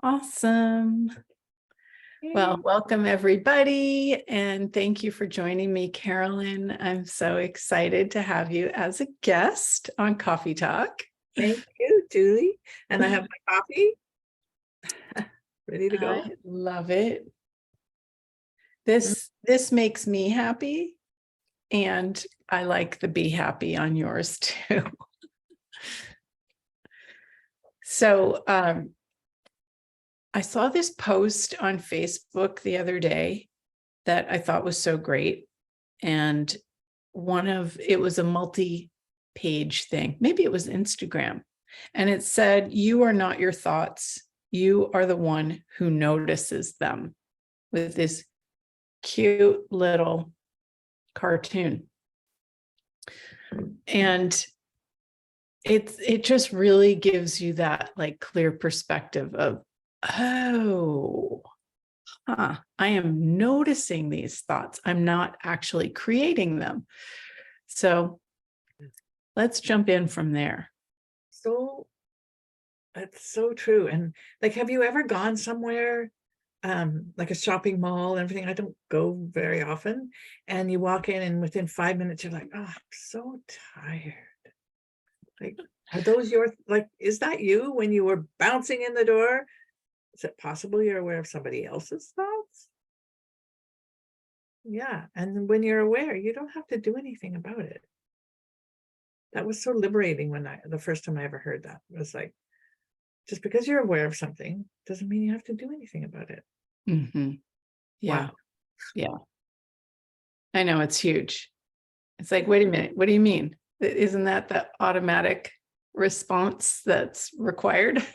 Awesome. Well, Yay. welcome everybody, and thank you for joining me, Carolyn. I'm so excited to have you as a guest on Coffee Talk. Thank you, Julie. And I have my coffee ready to go. I love it. This makes me happy, and I like the be happy on yours too. So I saw this post on Facebook the other day that I thought was so great. And it was a multi-page thing. Maybe it was Instagram. And it said, "You are not your thoughts. You are the one who notices them," with this cute little cartoon. And it just really gives you that like clear perspective of, oh, I am noticing these thoughts. I'm not actually creating them. So let's jump in from there. So that's so true. And like, have you ever gone somewhere, like a shopping mall and everything? I don't go very often. And you walk in and within 5 minutes, you're like, oh, I'm so tired. Like, are those is that you when you were bouncing in the door? Is it possible you're aware of somebody else's thoughts? Yeah. And when you're aware, you don't have to do anything about it. That was so liberating when the first time I ever heard that. It was like, just because you're aware of something doesn't mean you have to do anything about it. Mm-hmm. Yeah. Wow. Yeah. I know, it's huge. It's like, wait a minute, what do you mean? Isn't that the automatic response that's required?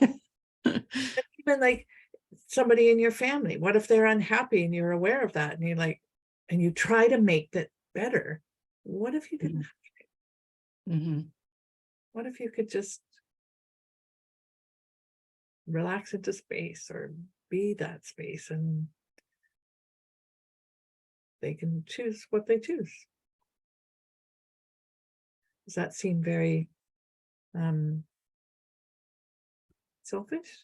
Even like somebody in your family, what if they're unhappy and you're aware of that and you're like, and you try to make that better? What if you didn't? Mm-hmm. What if you could just relax into space or be that space and they can choose what they choose? Does that seem very selfish?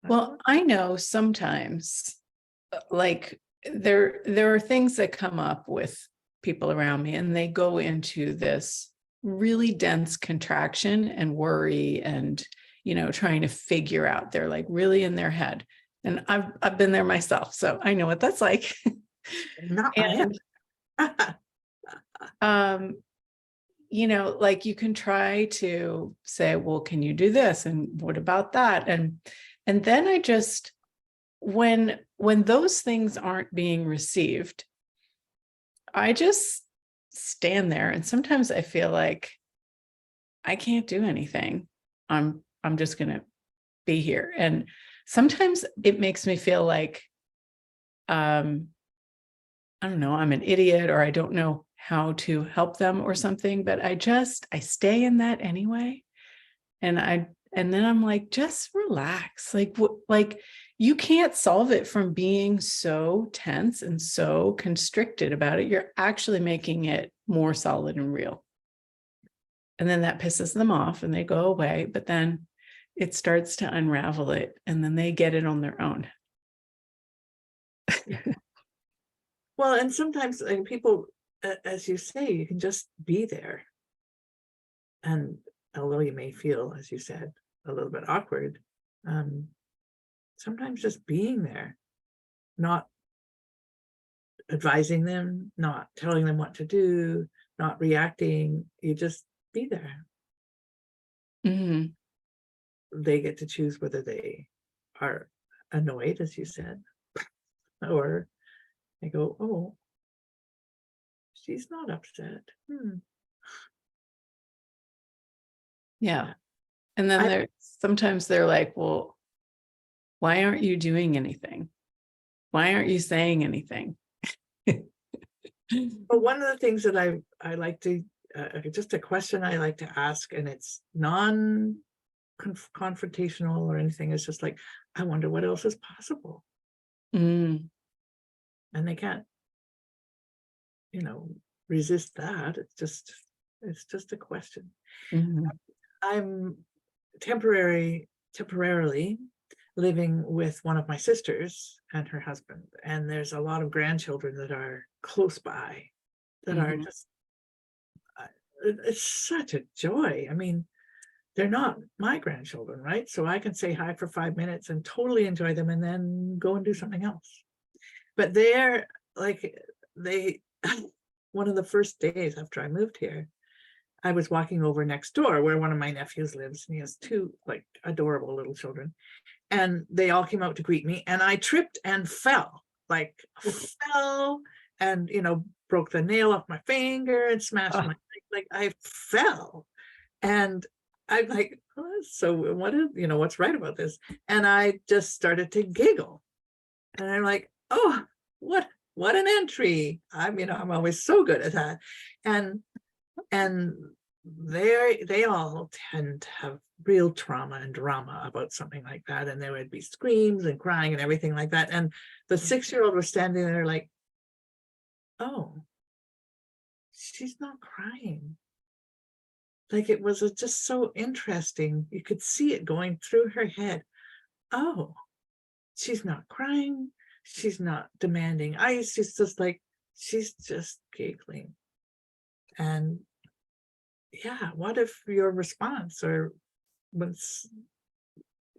Well, I know sometimes like there are things that come up with people around me and they go into this really dense contraction and worry and trying to figure out, they're like really in their head. And I've been there myself, so I know what that's like. Not my head. Like you can try to say, well, can you do this? And what about that? And then I just, when those things aren't being received, I just stand there. And sometimes I feel like I can't do anything. I'm just going to be here. And sometimes it makes me feel like, I don't know, I'm an idiot or I don't know how to help them or something, but I stay in that anyway. And then I'm like, just relax. Like you can't solve it from being so tense and so constricted about it. You're actually making it more solid and real. And then that pisses them off and they go away, but then it starts to unravel it and then they get it on their own. Well, and sometimes like people, as you say, you can just be there. And although you may feel, as you said, a little bit awkward, sometimes just being there, not advising them, not telling them what to do, not reacting, you just be there. Mm-hmm. They get to choose whether they are annoyed, as you said, or they go, oh, she's not upset. Yeah. And then sometimes they're like, well, why aren't you doing anything? Why aren't you saying anything? But one of the things that I like to, just a question I like to ask, and it's non-confrontational or anything, it's just like, I wonder what else is possible. Mm. And they can't, resist that. It's just a question. Mm-hmm. I'm temporary temporarily living with one of my sisters and her husband. And there's a lot of grandchildren that are close by that are Mhm. just, it's such a joy. I mean, they're not my grandchildren, right? So I can say hi for 5 minutes and totally enjoy them and then go and do something else. But they're like, they, one of the first days after I moved here, I was walking over next door where one of my nephews lives, and he has two like adorable little children. And they all came out to greet me, and I tripped and fell, like fell, and broke the nail off my finger and smashed my, Ah, like I fell. And I'm like, oh, so what is, what's right about this? And I just started to giggle. And I'm like, oh, what an entry. I'm always so good at that. And they all tend to have real trauma and drama about something like that. And there would be screams and crying and everything like that. And the 6-year-old was standing there like, oh, she's not crying. Like it was just so interesting. You could see it going through her head. Oh, she's not crying. She's not demanding ice. She's just like, she's just giggling. And yeah, what if your response or was,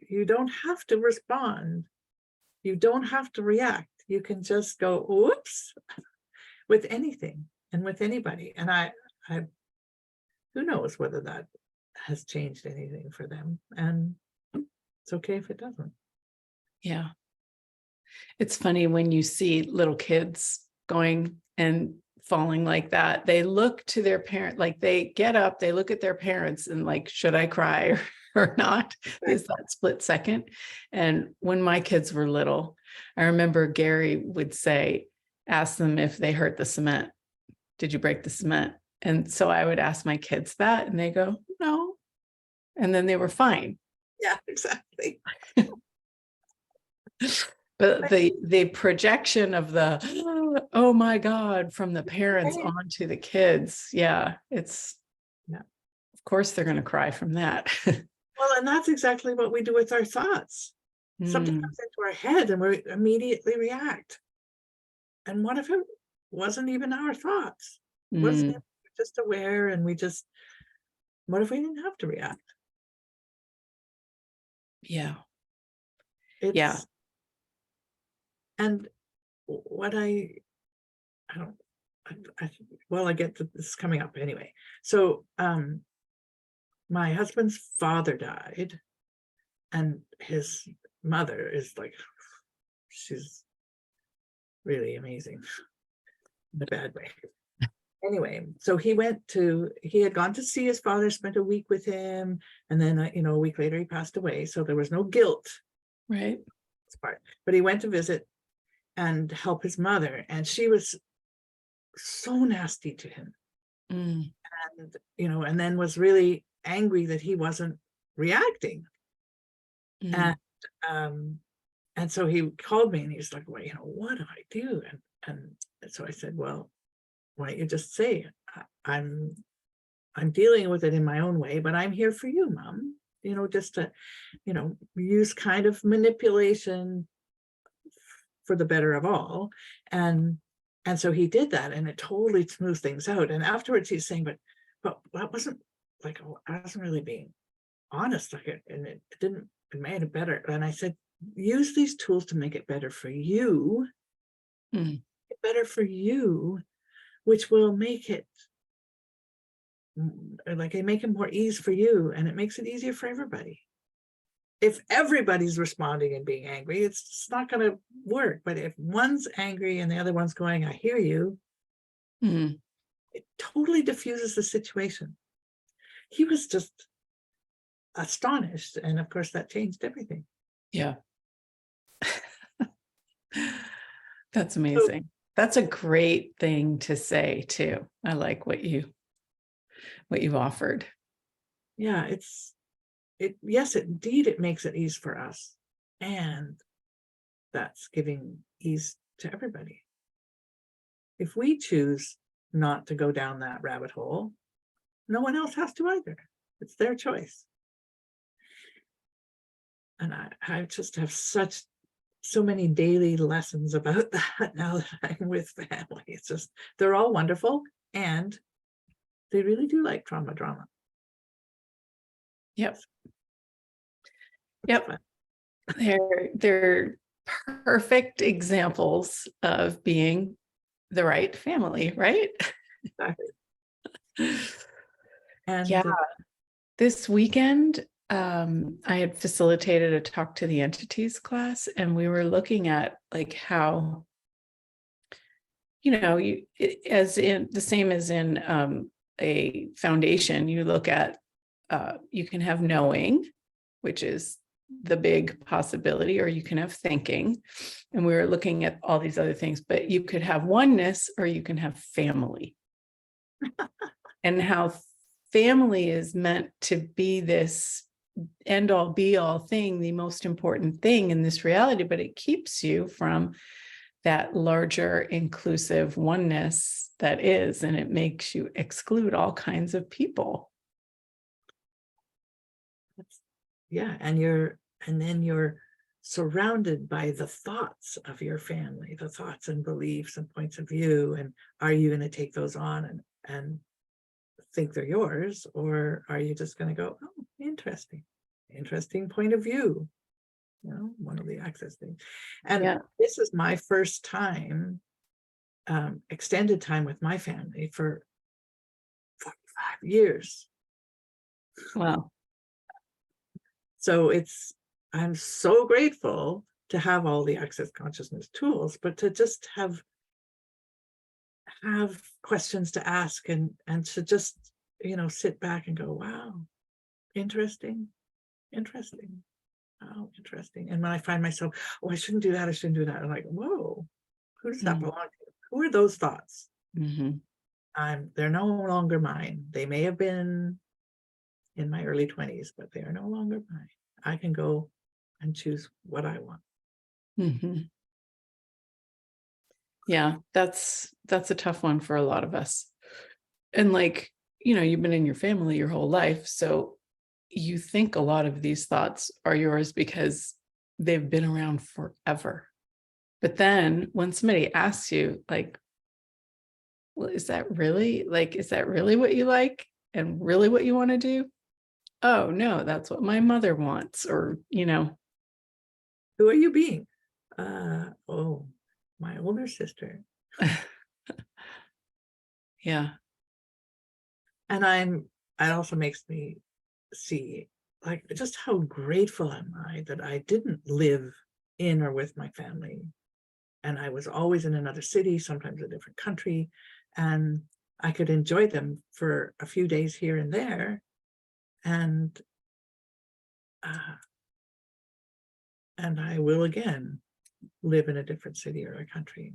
you don't have to respond. You don't have to react. You can just go, whoops, with anything and with anybody. And I, who knows whether that has changed anything for them. And it's okay if it doesn't. yeah. It's funny when you see little kids going and falling like that. They look to their parent, like they get up, they look at their parents and like, should I cry or not? There's that split second. And when my kids were little, I remember Gary would say, ask them if they hurt the cement. Did you break the cement? And so I would ask my kids that and they go, no. And then they were fine. Yeah, exactly. But the projection of the oh my God from the parents Right. onto the kids, yeah, it's Yeah. of course they're going to cry from that. Well, and that's exactly what we do with our thoughts. Something Mm, comes into our head and we immediately react. And what if it wasn't even our thoughts? Wasn't mm, it just aware and what if we didn't have to react? yeah, yeah, It's, and what I don't, well, I get to this coming up anyway. So, my husband's father died, and his mother is like, she's really amazing in a bad way. Anyway, so he had gone to see his father, spent a week with him, and then, a week later he passed away. So there was no guilt right. part, but he went to visit and help his mother, and she was so nasty to him. Mm, And then was really angry that he wasn't reacting. mm, And and so he called me and he's like, well, what do I do? And so I said, well, why don't you just say, I'm dealing with it in my own way, but I'm here for you, Mom. Just to, use kind of manipulation for the better of all. And so he did that, and it totally smoothed things out. And afterwards he's saying, but that wasn't like, I wasn't really being honest, like and it didn't, it made it better. And I said, use these tools to make it better for you, mm, which will make it like it make it more ease for you, and it makes it easier for everybody. If everybody's responding and being angry, it's not going to work. But if one's angry and the other one's going, I hear you, mm, it totally diffuses the situation. He was just astonished, and of course that changed everything. yeah. That's So amazing. That's a great thing to say too. I like what you offered. yeah, yes, indeed, it makes it ease for us, and that's giving ease to everybody. If we choose not to go down that rabbit hole, no one else has to either. It's their choice. And I just have so many daily lessons about that now that I'm with family. It's just, they're all wonderful, and they really do like trauma drama. Yep. It's Yep. fun. They're perfect examples of being the right family, right? Exactly. And Yeah. This weekend, I had facilitated a talk to the entities class, and we were looking at like how, as in the same as in a foundation, you look at, you can have knowing, which is the big possibility, or you can have thinking. And we were looking at all these other things, but you could have oneness or you can have family. And how family is meant to be this end all be all thing, the most important thing in this reality, but it keeps you from that larger inclusive oneness that is, and it makes you exclude all kinds of people. Yeah, and then you're surrounded by the thoughts of your family, the thoughts and beliefs and points of view. And are you going to take those on and think they're yours, or are you just going to go, oh, interesting point of view? One of the access things. And this is my first time, extended time with my family for 45 years. Wow. So I'm so grateful to have all the access consciousness tools, but to just have questions to ask, and to just, sit back and go, wow, interesting. Oh, interesting. And when I find myself, oh, I shouldn't do that, I'm like, whoa, who does that belong to? Who are those thoughts? They're no longer mine. They may have been in my early 20s, but they are no longer mine. I can go and choose what I want. Yeah, that's a tough one for a lot of us. And you've been in your family your whole life, so you think a lot of these thoughts are yours because they've been around forever. But then when somebody asks you, like, well, is that really what you like and really what you want to do? Oh, no, that's what my mother wants. Or, who are you being? Oh, my older sister. Yeah. And it also makes me see, like, just how grateful am I that I didn't live in or with my family. And I was always in another city, sometimes a different country, and I could enjoy them for a few days here and there. And I will again live in a different city or a country.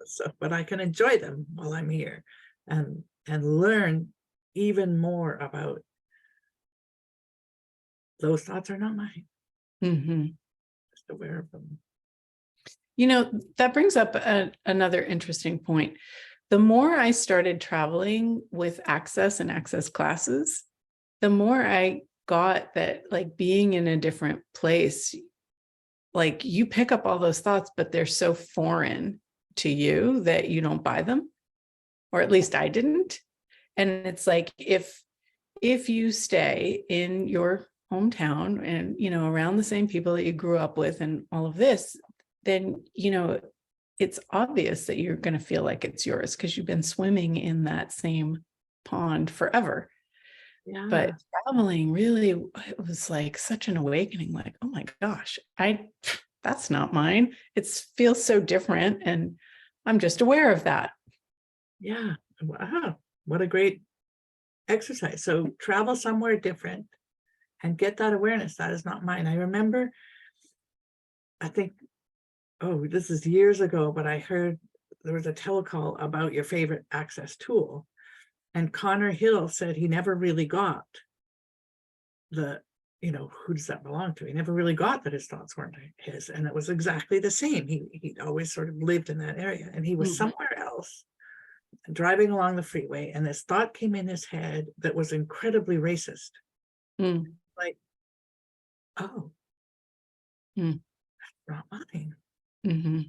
So, but I can enjoy them while I'm here, and learn even more about those thoughts are not mine. Just aware of them. That brings up another interesting point. The more I started traveling with access and access classes, the more I got that, like, being in a different place, like, you pick up all those thoughts, but they're so foreign to you that you don't buy them, or at least I didn't. And it's like, if you stay in your hometown and, around the same people that you grew up with and all of this, then, it's obvious that you're going to feel like it's yours because you've been swimming in that same pond forever. Yeah. But traveling, really, it was like such an awakening, like, oh my gosh, that's not mine. It feels so different. And I'm just aware of that. Yeah. Wow. What a great exercise. So travel somewhere different and get that awareness. That is not mine. I remember, I think, oh, this is years ago, but I heard there was a telecall about your favorite access tool. And Connor Hill said he never really got the, who does that belong to? He never really got that his thoughts weren't his. And it was exactly the same. He'd always sort of lived in that area, and he was somewhere else driving along the freeway, and this thought came in his head that was incredibly racist. Like, Oh, Mm. not mine. Mm-hmm.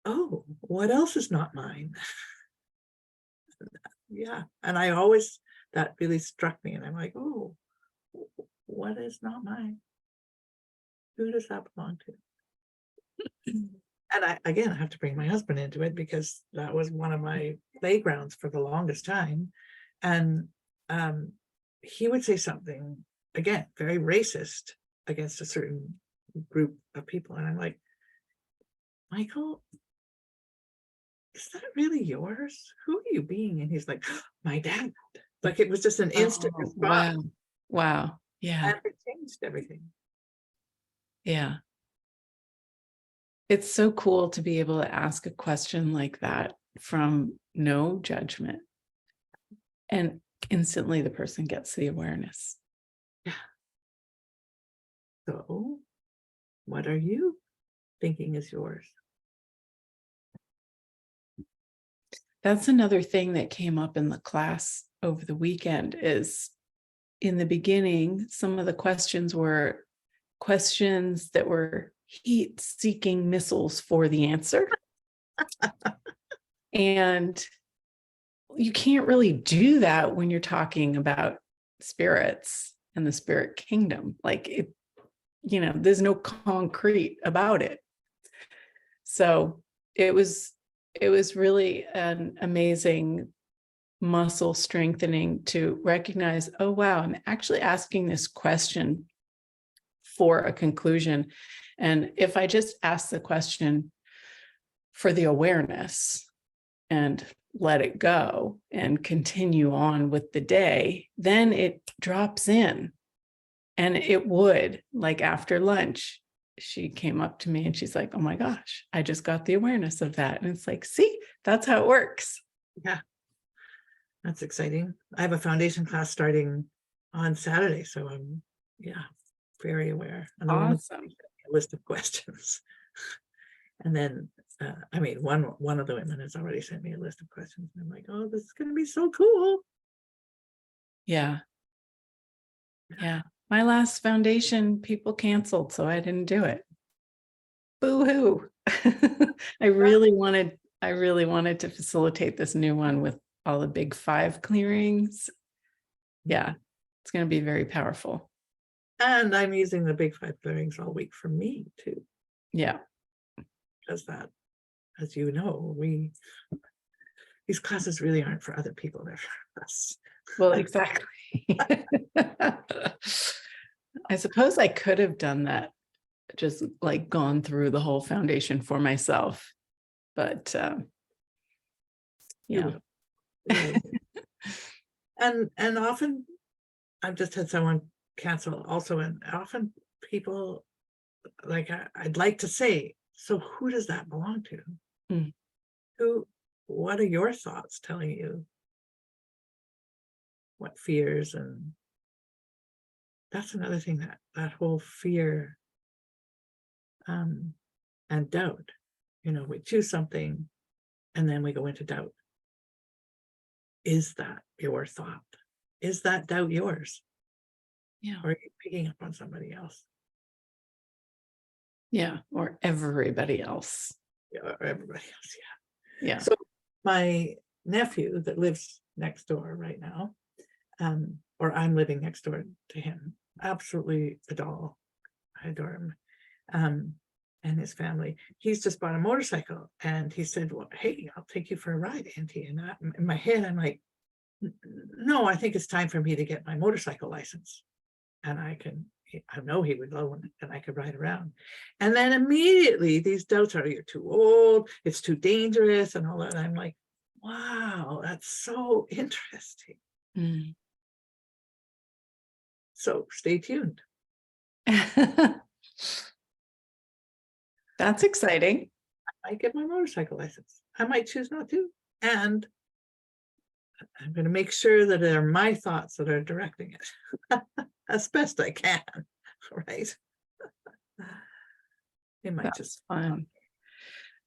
Oh, what else is not mine? Yeah. And I always, that really struck me. And I'm like, oh, what is not mine? Who does that belong to? And I have to bring my husband into it because that was one of my playgrounds for the longest time. And um, he would say something, again, very racist against a certain group of people. And I'm like, Michael, is that really yours? Who are you being? And he's like, my dad. Like it was just an instant Oh, response. wow. Wow. Yeah. And it changed everything. Yeah. It's so cool to be able to ask a question like that from no judgment. And instantly the person gets the awareness. Yeah. So, what are you thinking is yours? That's another thing that came up in the class over the weekend is in the beginning, some of the questions were questions that were heat-seeking missiles for the answer. And you can't really do that when you're talking about spirits and the spirit kingdom. Like it, there's no concrete about it. So it was really an amazing muscle strengthening to recognize, oh, wow, I'm actually asking this question for a conclusion. And if I just ask the question for the awareness and let it go and continue on with the day, then it drops in. And it would, like after lunch, she came up to me and she's like, oh my gosh, I just got the awareness of that. And it's like, see, that's how it works. Yeah. That's exciting. I have a foundation class starting on Saturday, so I'm very aware. And the woman sent me a list of questions, and then one of the women has already sent me a list of questions, and I'm like, oh, this is going to be so cool. Yeah. My last foundation people canceled, so I didn't do it. Boo-hoo. I really wanted to facilitate this new one with all the big 5 clearings. Yeah, it's going to be very powerful. And I'm using the big 5 clearings all week for me too. Yeah. Because that, as you know, these classes really aren't for other people, they're for us. Well, exactly. I suppose I could have done that, just like gone through the whole foundation for myself. But yeah. And often I've just had someone cancel also, and often people like I'd like to say, so who does that belong to? Mm. What are your thoughts telling you? What fears? And that's another thing, that whole fear and doubt. We choose something and then we go into doubt. Is that your thought? Is that doubt yours? Yeah. Or are you picking up on somebody else? Yeah, or everybody else. Yeah, or everybody else. Yeah. Yeah. So my nephew that lives next door right now, or I'm living next door to him, absolutely a doll. I adore him. And his family. He's just bought a motorcycle, and he said, well, hey, I'll take you for a ride, Auntie. And in my head, I'm like, no, I think it's time for me to get my motorcycle license. And I know he would loan it and I could ride around. And then immediately these doubts are, you're too old, it's too dangerous, and all that. And I'm like, wow, that's so interesting. Mm. So stay tuned. That's exciting. I might get my motorcycle license. I might choose not to. And I'm going to make sure that they're my thoughts that are directing it as best I can. Right. It might just fun.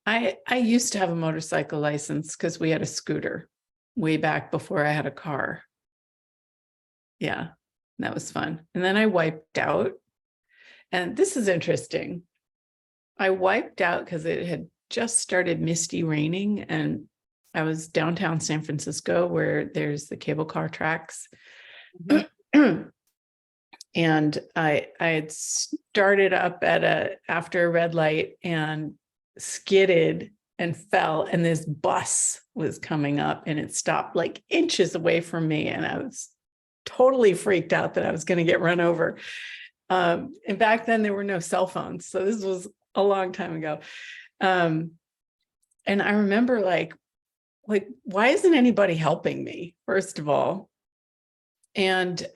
I used to have a motorcycle license because we had a scooter way back before I had a car. Yeah, that was fun. And then I wiped out. And this is interesting. I wiped out because it had just started misty raining, and I was downtown San Francisco where there's the cable car tracks. And I had started up after a red light and skidded and fell, and this bus was coming up and it stopped like inches away from me, and I was totally freaked out that I was going to get run over. And back then there were no cell phones, so this was a long time ago. And I remember like why isn't anybody helping me, first of all? And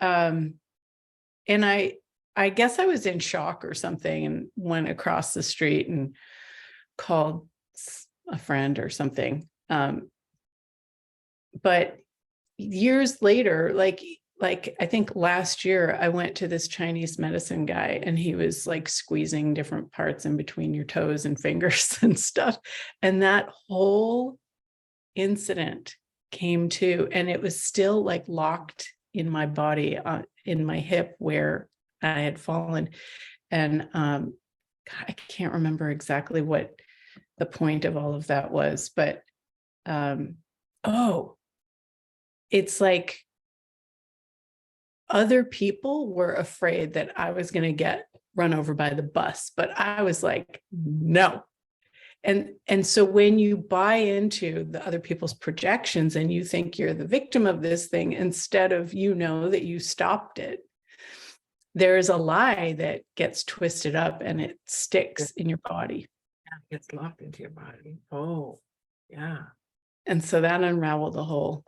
I guess I was in shock or something and went across the street and called a friend or something. But years later, like I think last year, I went to this Chinese medicine guy, and he was like squeezing different parts in between your toes and fingers and stuff. And that whole incident came to, and it was still like locked in my body, in my hip where I had fallen. And God, I can't remember exactly what the point of all of that was, but it's like other people were afraid that I was going to get run over by the bus, but I was like, no. And so when you buy into the other people's projections and you think you're the victim of this thing, instead of, that you stopped it, there is a lie that gets twisted up and it sticks in your body. It gets locked into your body. Oh, yeah. And so that unraveled a whole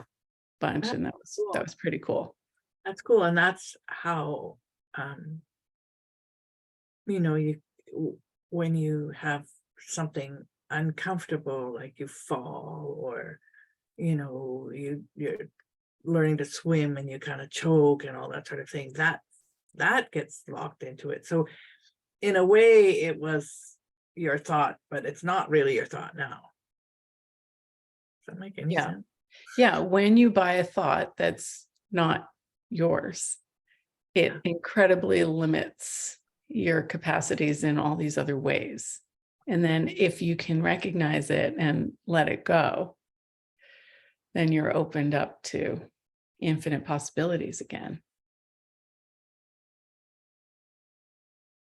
bunch, That's and cool. that was pretty cool. That's cool. And that's how, when you have something uncomfortable, like you fall, or, you're learning to swim and you kind of choke and all that sort of thing, that gets locked into it. So in a way it was your thought, but it's not really your thought now. Does that make any sense? Yeah. When you buy a thought that's not yours, it incredibly limits your capacities in all these other ways. And then if you can recognize it and let it go, then you're opened up to infinite possibilities again.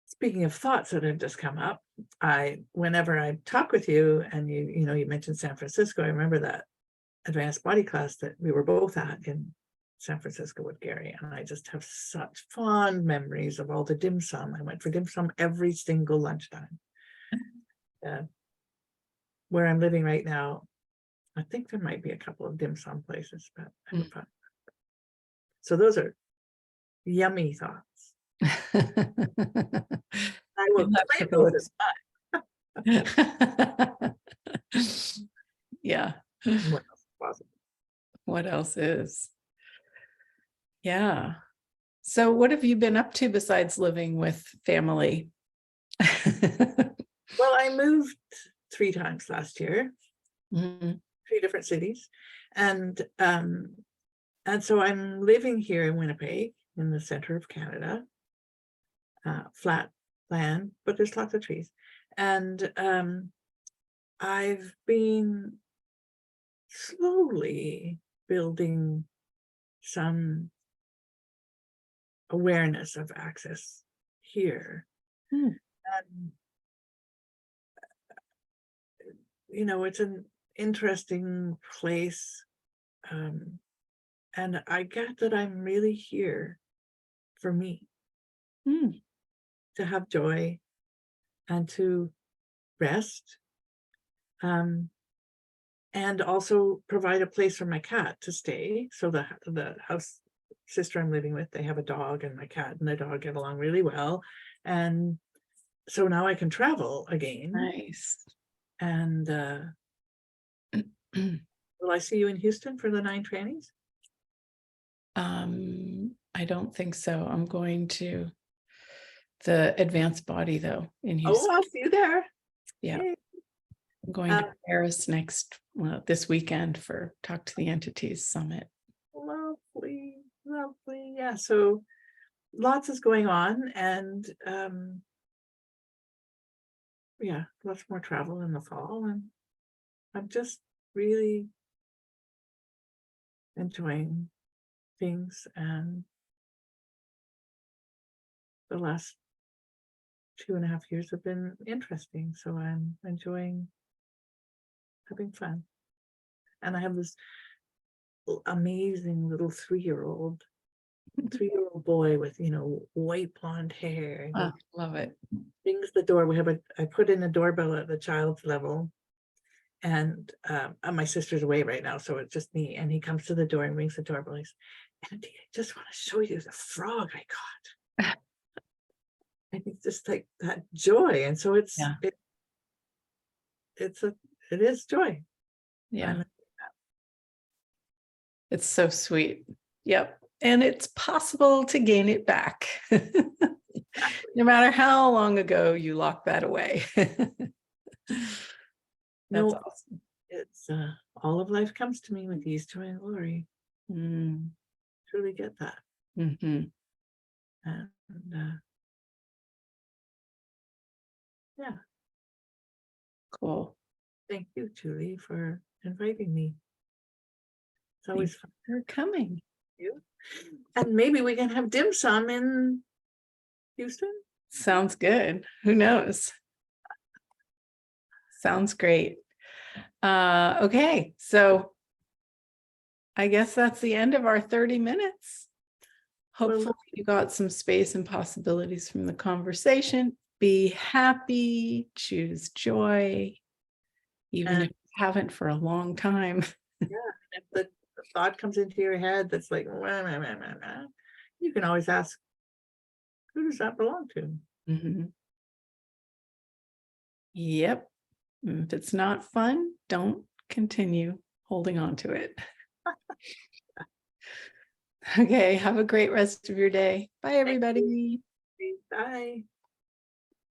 Speaking of thoughts that have just come up, whenever I talk with you and you mentioned San Francisco, I remember that advanced body class that we were both at in San Francisco with Gary, and I just have such fond memories of all the dim sum. I went for dim sum every single lunchtime. Where I'm living right now, I think there might be a couple of dim sum places, but I haven't found. So those are yummy thoughts. I will claim those as mine. Yeah. What else is possible? What else is? Yeah. So what have you been up to besides living with family? Well, I moved 3 times last year, 3 different cities. And so I'm living here in Winnipeg, in the center of Canada, flat land, but there's lots of trees. And I've been slowly building some awareness of access here. And, it's an interesting place. And I get that I'm really here for me, to have joy and to rest, and also provide a place for my cat to stay. So the house sister I'm living with, they have a dog, and my cat and the dog get along really well. And so now I can travel again. Nice. And will I see you in Houston for the 9 trainings? I don't think so. I'm going to the advanced body though in Houston. Oh, I'll see you there. Yeah. Yay. I'm going to Paris this weekend for Talk to the Entities Summit. Lovely. Yeah. So lots is going on, and yeah, lots more travel in the fall, and I'm just really enjoying things, and the last 2.5 years have been interesting, so I'm enjoying having fun. And I have this amazing little 3-year-old boy with, white blonde hair, and Oh, he love it. rings the door. I put in a doorbell at the child's level, and my sister's away right now, so it's just me. And he comes to the door and rings the doorbell. He's, Auntie, I just want to show you the frog I caught. And it's just like that joy. And so Yeah. it is joy. Yeah. I'm- It's so sweet. Yep. And it's possible to gain it back. No matter how long ago you locked that away. That's no, awesome. it's all of life comes to me with ease, joy, and glory. Mm. Truly get that. Hmm. And yeah, Cool. thank you, Julie, for inviting me. It's always Thanks fun for coming. to you. And maybe we can have dim sum in Houston. Sounds good. Who knows? Sounds great. Okay, so I guess that's the end of our 30 minutes. Hopefully Well, you got some space and possibilities from the conversation. Be happy, choose joy, even if you haven't for a long time. if the thought comes into your head that's like, "Wah, wah, wah, wah, wah," you can always ask, who does that belong to? Mhm. Yep. If it's not fun, don't continue holding on to it. Okay, have a great rest of your day. Bye, everybody. Bye.